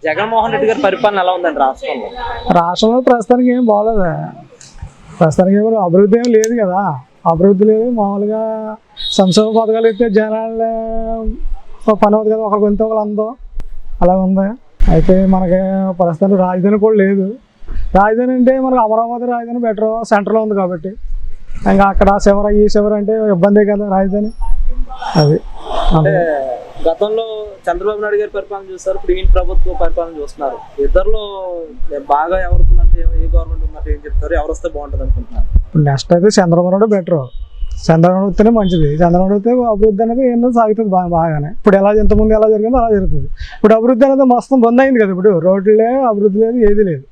జగన్మోహన్ రెడ్డి గారి పరిపాలన ఎలా ఉందండి రాష్ట్రంలో? రాష్ట్రంలో ప్రస్తుతానికి ఏం బాగోలేదు. ప్రస్తుతానికి ఏమో అభివృద్ధి ఏం లేదు కదా. అభివృద్ధి లేదు. మామూలుగా సంక్షేమ పథకాలు అయితే జనాలు పని అవుతుంది కదా, ఒకరికి వెళ్తే ఒకరు అందం అలా ఉంది. అయితే మనకి ప్రస్తుతానికి రాజధాని కూడా లేదు. రాజధాని అంటే మనకు అమరావతి రాజధాని బెటర్, సెంటర్లో ఉంది కాబట్టి. ఇంకా అక్కడ శివర ఈ శివర అంటే ఇబ్బందే కదా రాజధాని. అది అంటే గతంలో చంద్రబాబు నాయుడు గారి పరిపాలన చూస్తారు, ఇప్పుడు ఈయన ప్రభుత్వ పరిపాలన చూస్తున్నారు. ఇద్దరులో బాగా ఎవరుందంటే ఏ గవర్నమెంట్ ఉందంటే ఏం చెప్తారు? ఎవరు వస్తే బాగుంటుంది అనుకుంటున్నారు? ఇప్పుడు నెక్స్ట్ అయితే చంద్రబాబు నాయుడు బెటర్. చంద్రబాబు వస్తేనే మంచిది. చంద్రబాబు వస్తే అభివృద్ధి అనేది ఎన్నో సాగుతుంది బాగానే. ఇప్పుడు ఇంతకుముందు ఎలా జరిగిందో అలా జరుగుతుంది. ఇప్పుడు అభివృద్ధి అనేది మొత్తం బంద్ అయింది కదా. ఇప్పుడు రోడ్లు లేవు, అభివృద్ధి లేదు, ఏది లేదు.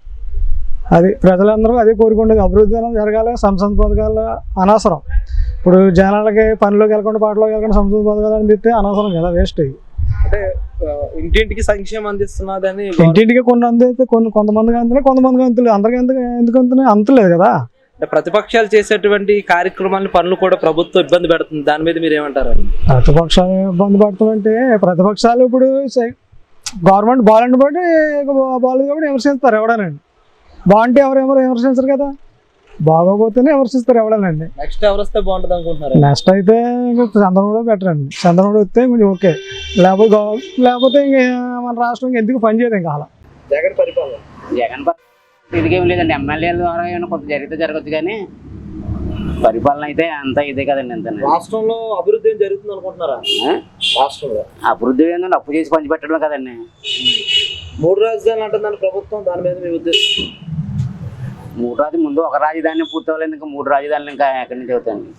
అది ప్రజలందరూ అదే కోరుకుంటుంది. అభివృద్ధి అనేది జరగాలి. సంక్షేమ పథకాలు అనవసరం. ఇప్పుడు జనాలకి పనిలోకి వెళ్ళకుండా పాటలోకి వెళ్ళకుండా సంక్షేమ పథకాలు అందిస్తే అనవసరం కదా, వేస్ట్ అయ్యి. అంటే ఇంటింటికి సంక్షేమం అందిస్తున్నదని ఇంటింటికి కొన్ని అందిస్తే కొంతమందికి అంతున్నాయి, కొంతమందికి అంతలేదు. అందరికీ ఎందుకు అంతున్నాయి? అంతలేదు కదా. ప్రతిపక్షాలు చేసేటువంటి కార్యక్రమాలను పనులు కూడా ప్రభుత్వం ఇబ్బంది పెడుతుంది. దాని మీద మీరు ఏమంటారు? ప్రతిపక్షాలు ఇబ్బంది పడుతుందంటే ప్రతిపక్షాలు ఇప్పుడు గవర్నమెంట్ బాగుండి బట్టి బాగాలేదు కాబట్టి విమర్శిస్తారు ఎవడనండి. బాగుంటే ఎవరెవరు విమర్శించరు కదా. బాగోపోతేనే విమర్శిస్తారు ఎవడనండి. నెక్స్ట్ ఎవరు వస్తే బాగుంటుంది అనుకుంటున్నారు? నెక్స్ట్ అయితే ఇంకా చంద్రబాబు బెటర్ అండి. చంద్రబాబు వస్తే కొంచెం ఓకే. లేకపోతే ఇంక మన రాష్ట్రం ఎందుకు పని చేయదు ఇంకా అలా. జగన్ పరిపాలన ఇదికేం లేదండి. ఎమ్మెల్యేల ద్వారా ఏమైనా కొంత జరిగితే జరగచ్చు, కానీ పరిపాలన అయితే అంతా ఇదే కదండి. అంత రాష్ట్రంలో అభివృద్ధి ఏం జరుగుతుంది అనుకుంటున్నారా? రాష్ట్రంలో అభివృద్ధి ఏంటంటే అప్పు చేసి పంచిపెట్టడం కదండి. 3 రాజధానులు అంటుందని ప్రభుత్వం, దాని మీద మీ ఉద్దేశం? 3 రాజధాని ముందు ఒక రాజధాని పూర్తి అవ్వలేదు, ఇంకా 3 రాజధానులు ఇంకా ఎక్కడి నుంచి అవుతాయండి.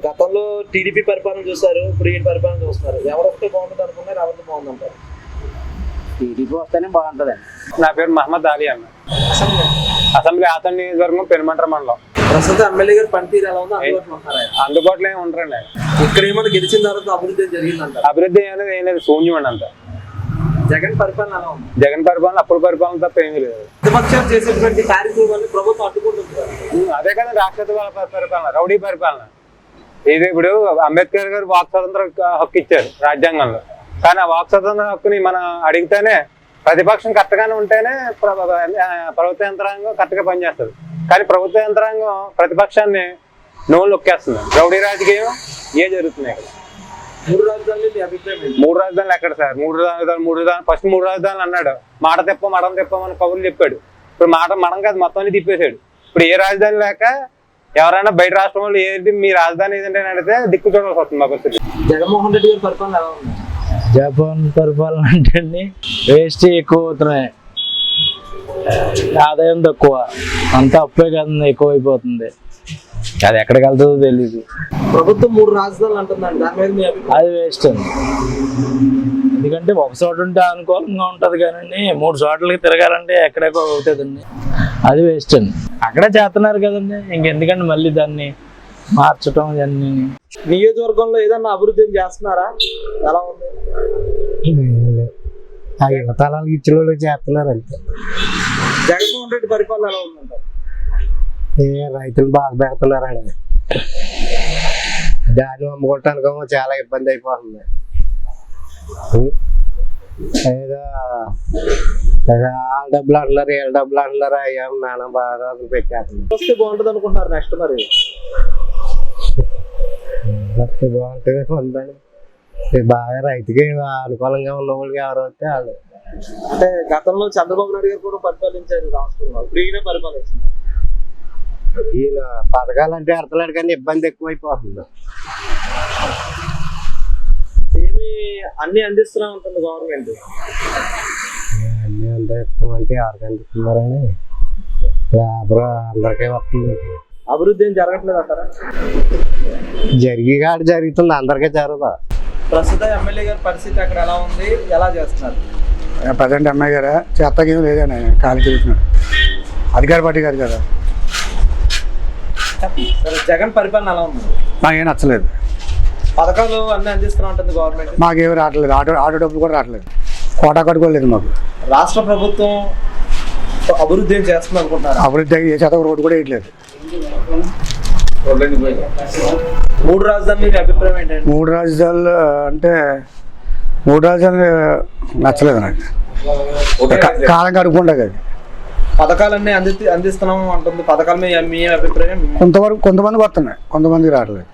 గతంలో టీడీపీ పరిపాలన చూసారు, ఇప్పుడు ఈయన పరిపాలన చూస్తున్నారు. ఎవరు వస్తే బాగుంటుంది అనుకున్నారు? ఎవరితో బాగుందంటారు? టీడీపీ వస్తేనే బాగుంటుందండి. నా పేరు మహమ్మద్ అలీ అన్న. అసెంబ్లీ ఆతన్ నియోజకవర్గం పెనుమంట్ర మండలం. ప్రస్తుతం ఎమ్మెల్యే గారి పనితీరు ఎలా ఉందో అందుబాటులో ఏమి ఉండరండి. ఇక్కడ ఏమన్నా గెలిచిన తర్వాత అభివృద్ధి జరిగిందంట? అభివృద్ధి అనేది ఏం లేదు, శూన్యం అండి అంత. జగన్ పరిపాలన ఎలా ఉంది? జగన్ పరిపాలన అప్పుడు పరిపాలన తప్ప ఏమీ లేదు. ప్రతిపక్షాలు చేసేటువంటి కార్యక్రమాన్ని ప్రభుత్వం అడ్డుకుంటుంది. అదే కదా రాక్షస పరిపాలన, రౌడీ పరిపాలన. ఇది ఇప్పుడు అంబేద్కర్ గారు వాక్ స్వాతంత్ర హక్కు ఇచ్చారు రాజ్యాంగంలో. కానీ ఆ వాక్ స్వాతంత్ర హక్కుని మనం అడిగితేనే ప్రతిపక్షం కరెక్ట్గానే ఉంటేనే ప్రభుత్వ యంత్రాంగం కరెక్ట్గా పనిచేస్తుంది. కానీ ప్రభుత్వ యంత్రాంగం ప్రతిపక్షాన్ని నోళ్ళు నొక్కేస్తుంది. రౌడీ రాజకీయం జరుగుతున్నాయి ఇక్కడ. 3 రాజధానులు మీ అభిప్రాయం? 3 రాజధానులు ఎక్కడ సార్? 3 రాజధానులు ఫస్ట్ 3 రాజధానులు అన్నాడు. మాట మడం తెప్పమని కబుర్లు చెప్పాడు. ఇప్పుడు మడం కాదు, మొత్తాన్ని తిప్పేశాడు. ఇప్పుడు ఏ రాజధాని లేక ఎవరైనా బయట రాష్ట్రం వాళ్ళు ఏంటి మీ రాజధాని ఏదంటే అడిగితే దిక్కు చూడాల్సి వస్తుంది మా పరిస్థితి. జగన్మోహన్ రెడ్డి గారి పరిపాలన ఎలా ఉంది? జగన్ పరిపాలన అంటే వేస్ట్ ఎక్కువ అవుతున్నాయి, ఆదాయం తక్కువ, అంతా అప్పే కదండి, ఎక్కువైపోతుంది. అది ఎక్కడికి వెళ్తుందో తెలీదు. ప్రభుత్వం 3 రాజధానులు అంటుందండి, దాని మీద మీ అభిప్రాయం? అది వేస్ట్ అండి. ఎందుకంటే ఒక చోట ఉంటే అనుకూలంగా ఉంటుంది, కానీ 3 చోట్లకి తిరగాలంటే ఎక్కడెక్కో అవుతుందండి. అది వేస్ట్ అండి. అక్కడే చేస్తున్నారు కదండి, ఇంకెందుకండి మళ్ళీ దాన్ని మార్చడం. ఇవన్నీ నియోజకవర్గంలో ఏదన్నా అభివృద్ధి చేస్తున్నారా? ఎలా ఉంది? తలాలకు ఇచ్చిన వాళ్ళు చేస్తున్నారు అంతే. జగన్మోహన్ రెడ్డి పరిపాలన ఎలా ఉందంటారు? రైతులు బాగా పెడుతున్నారండి. దాన్ని అమ్ముకోవటానికేమో చాలా ఇబ్బంది అయిపోతుంది. ఏదో వాళ్ళ డబ్బులు అంటున్నారు, వీళ్ళ డబ్బులు అంటున్నారు, అయ్యా నాన్న బాగా పెట్టారు. వస్తే బాగుంటుంది అనుకుంటున్నారు నెక్స్ట్? మరి బాగుంటుంది ఉందండి. బాగా రైతుకి అనుకూలంగా ఉన్న వాళ్ళకి ఎవరు వస్తే వాళ్ళు. అంటే గతంలో చంద్రబాబు నాయుడు గారు కూడా పరిపాలించారు రాష్ట్రంలో, ఇప్పుడు ఈయన పరిపాలిస్తున్నారు. ఈయన పథకాలు అంటే అర్థలాడు, కానీ ఇబ్బంది ఎక్కువైపోతుంది. ఏమి అన్ని అందిస్తూనే ఉంటుంది గవర్నమెంట్. అన్ని అందిస్తామంటే ఎవరికి అందిస్తున్నారని లేబర్ అందరికీ వస్తుంది. అభివృద్ధి ఏం జరగట్లేదు అంటారా? జరిగి కాదు, జరుగుతుంది, అందరికీ జరగదు. ప్రస్తుతం ఎమ్మెల్యే గారి పరిస్థితి అక్కడ ఎలా ఉంది, ఎలా చేస్తున్నారు? ప్రజెంట్ ఎమ్మెల్యే గారా చేతకేం లేదండి, ఖాళీ చేస్తున్నాడు. అధికార పార్టీ గారు కదా. సరే, జగన్ పరిపాలన ఎలా ఉంది? మాకేం నచ్చలేదు. పథకాలు అన్ని అందిస్తూనే ఉంటుంది గవర్నమెంట్. మాకేమి రావట్లేదు. ఆటో డబ్బులు కూడా రావట్లేదు. కోటా కట్టుకోలేదు మాకు. రాష్ట్ర ప్రభుత్వం అభివృద్ధి ఏం చేస్తుంది అనుకుంటున్నారు? అభివృద్ధి ఏ శాతం రోడ్డు కూడా వేయట్లేదు. 3 రాజధానులు మీ అభిప్రాయం ఏంటండి? 3 రాజధానులు అంటే 3 రాజధానులు నచ్చలేదు నాకు. కాలం గడుపుకుంటా అది. పథకాలన్నీ అందిస్తున్నాం అంటుంది. పథకాల మీద మీ అభిప్రాయం? కొంతమందికి వస్తున్నాయి, కొంతమందికి రావట్లేదు.